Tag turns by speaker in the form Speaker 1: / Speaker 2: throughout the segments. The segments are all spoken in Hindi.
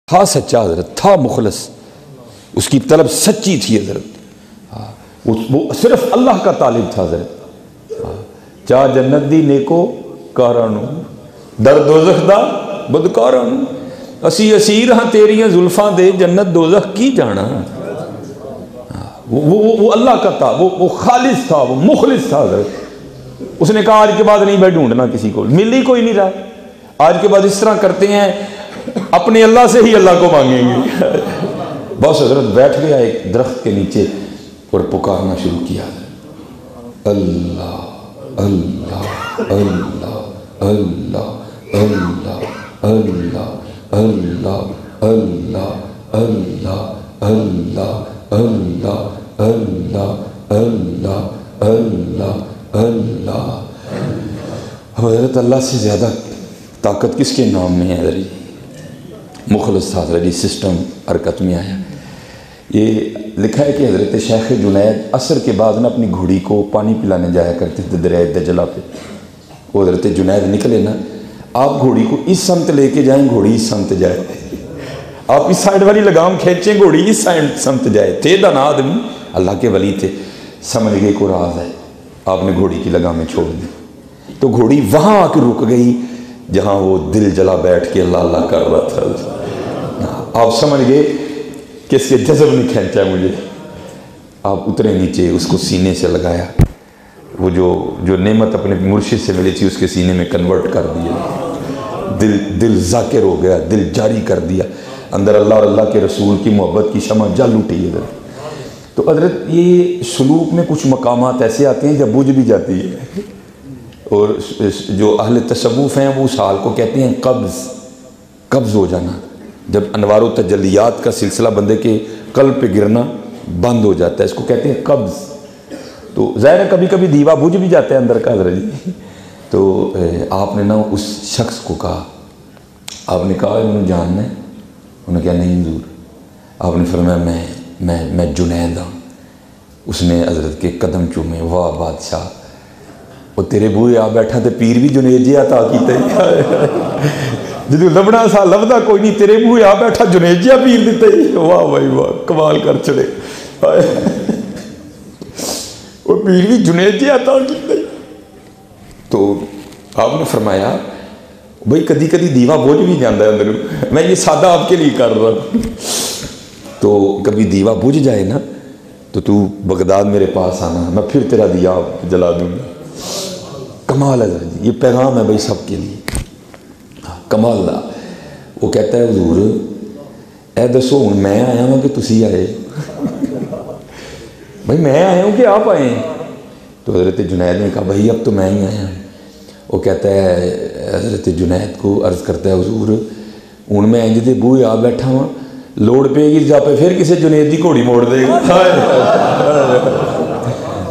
Speaker 1: था सच्चा हजरत, था मुखलस, उसकी तलब सच्ची थी हजरत। वो सिर्फ अल्लाह का तालिब था हजरत। चा जन्नत दी नेको कारानू दर दोजख दा बदकारानू, असी असीर हाँ तेरियां जुल्फां दे, जन्नत दोजख की जाना। वो अल्लाह का था, वो खालिस था, वो मुखलिस था हजरत। उसने कहा आज के बाद नहीं भाई ढूंढना किसी को, मिल ही कोई नहीं रहा। आज के बाद इस तरह करते हैं, अपने अल्लाह से ही अल्लाह को मांगेंगे। बस हजरत बैठ गया एक दरख्त के नीचे और पुकारना शुरू किया, अल्लाह अल्लाह अल्लाह अल्लाह अल्लाह अल्लाह अल्लाह अल्लाह अल्लाह अल्लाह अल्लाह अल्लाह अल्लाह अल्लाह अल्लाह। हजरत अल्लाह से ज़्यादा ताकत किसके नाम में है? हजरत मुखलिस था हजरत, सिस्टम हरकत में आया। ये लिखा है कि हजरत शेख जुनैद असर के बाद ना अपनी घोड़ी को पानी पिलाने जाया करते थे दरिया दजला पे। वो हजरत जुनैद निकले ना, आप घोड़ी को इस समत लेके जाएं, घोड़ी इस समत जाए, आप इस साइड वाली लगाम खींचें, घोड़ी इस साइड समत जाए। थे दाना आदमी, अल्लाह के वली थे, समझ गए को राज है, आपने घोड़ी की लगामें छोड़ दी। तो घोड़ी वहाँ आकर रुक गई जहाँ वो दिल जला बैठ के अल्लाह अल्लाह कर रहा था। आप समझ गए कि इसके जज़ब नहीं खींचा मुझे। आप उतरे नीचे, उसको सीने से लगाया, वो जो नेमत अपने मुर्शिद से मिली थी उसके सीने में कन्वर्ट कर दिया। दिल जाकिर हो गया, दिल जारी कर दिया, अंदर अल्लाह और अल्लाह के रसूल की मोहब्बत की शमा जल उठी है। तो हजरत ये सलूक में कुछ मकामात ऐसे आते हैं जब बुझ भी जाती है, और जो अहले तसव्वुफ़ हैं वो उस हाल को कहते हैं कब्ज़ हो जाना, जब अनवार तजल्लियात का सिलसिला बंदे के कल्ब पे गिरना बंद हो जाता है, इसको कहते हैं कब्ज़। तो ज़ाहिर है कभी कभी दीवा बुझ भी जाता है अंदर का हजरत जी। तो आपने ना उस शख्स को कहा, आपने कहा उन्होंने जानना है? उन्होंने कहा नहीं हुजूर। आपने फरमाया मैं जुनैद हाँ। उसने हजरत के कदम चूमे, वाह बादशाह, वो तेरे बूहे आ बैठा तो पीर भी जुनेद जिहा था कि जो लभना सा लभदा कोई नहीं, तेरे बूहे आ बैठा जुनेद जिहा पीर दिता ही। वाह भाई वाह, कमाल कर चले, वो पीर भी जुनेद जिहा था कि। तो आपने फरमाया भाई कदी कदी दीवा बोझ भी जाता है अंदर, मैं ये सादा आपके लिए कर रहा हूँ। तो कभी दीवा बुझ जाए ना तो तू बगदाद मेरे पास आना, मैं फिर तेरा दिया जला दूंगा। कमाल है जी, ये पैगाम है भाई सबके लिए, कमाल दा। वो कहता है हुजूर ए दसो हूँ मैं आया हूँ कि तुसी आए? भाई मैं आया हूँ कि आप आए? तो हजरत जुनैद ने कहा भाई अब तो मैं ही आया हूँ। वो कहता है हजरत जुनैद को अर्ज़ करता है हुजूर हूँ मैं इंज दे बूहे आ बैठा हाँ, लोड़ पेगी जापे फिर किसी जुनैद की घोड़ी मोड़ देगा।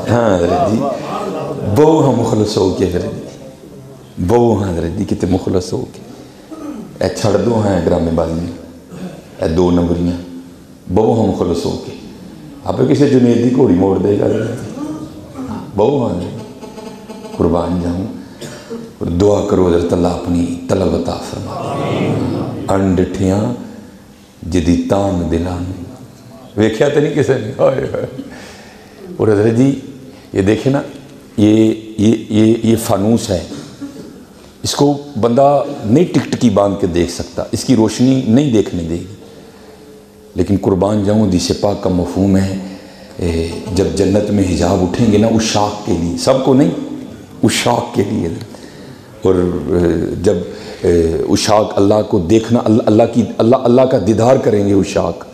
Speaker 1: हाँ हजरत जी, बहु हाँ मुखलस हो के हजरत जी, बहु हाँ हजरत जी कितने मुखलस हो के। ए छड़ दो हाँ ड्रामेबाजी, ए दो नंबरियाँ, बहु हाँ मुखलस हो के आप किसी जुनैद की घोड़ी मोड़ देगा। बहु हाँ कुर्बान जाऊँ, और दुआ करो हजरत अल्लाह अपनी तलब अता फरमा। अनडिठियाँ जिदी तांग दिलां, वेख्या तो नहीं किसी ने। और हजरत जी ये देखे ना, ये फानूस है, इसको बंदा नहीं टिकटकी बांध के देख सकता, इसकी रोशनी नहीं देखने देगी। लेकिन कुर्बान जाऊँ हदीस पाक का मफहूम है, जब जन्नत में हिजाब उठेंगे ना उस शाख के लिए, सबको नहीं, उस शाख के लिए। और जब उस शाख अल्लाह को देखना, अल्लाह का दीदार करेंगे उस शाख,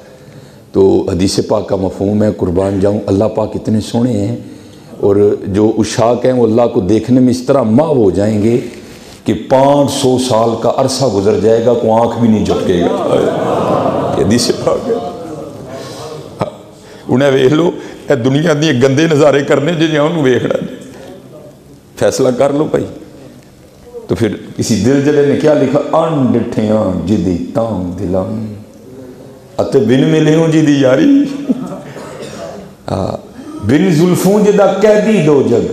Speaker 1: तो हदीस पाक का मफहूम है कुर्बान जाऊँ अल्लाह पाक इतने सोने हैं, और जो उशाक हैं वो अल्लाह को देखने में इस तरह माव हो जाएंगे कि 500 साल का अरसा गुजर जाएगा, को आँख भी नहीं झपकेगा। हदीस पाक है, उन्हें वेख लो ए दुनिया दी गंदे नज़ारे करने जे उन्होंने वेखना, फैसला कर लो भाई। तो फिर किसी दिल जले ने क्या लिखा, अनडिठियां जिदी तांग दिलां अते बिन मिलियों जिदी यारी, बिन जुल्फों जिदा कैदी दो जग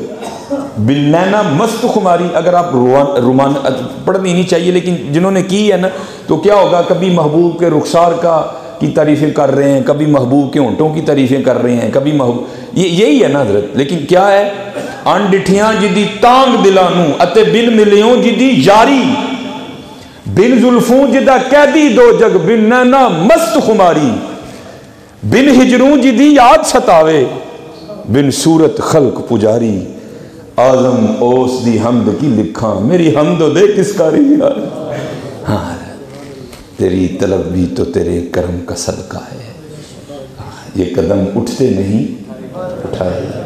Speaker 1: बिन नैना मस्त खुमारी। अगर आप रोमान पढ़नी नहीं चाहिए, लेकिन जिन्होंने की है ना, तो क्या होगा, कभी महबूब के रुखसार का की तारीफ़ें कर रहे हैं, कभी महबूब के होंठों की तारीफ़ें कर रहे हैं, कभी महबूब, यही है ना हजरत। लेकिन क्या है, अन डिठियां जिदी तांग दिलानू अते बिन मिलियों जिदी यारी, बिन जुल्फों जिदा कैदी दो जग, बिन नैना मस्त खुमारी, बिन हिजरूं जिदी याद सतावे, बिन सूरत खल्क पुजारी, आजम ओस दी हमद की लिखा, मेरी हमदो दे किसका रही यार। हाँ, तेरी तलब भी तो तेरे करम का सदका है, ये कदम उठते नहीं उठाए।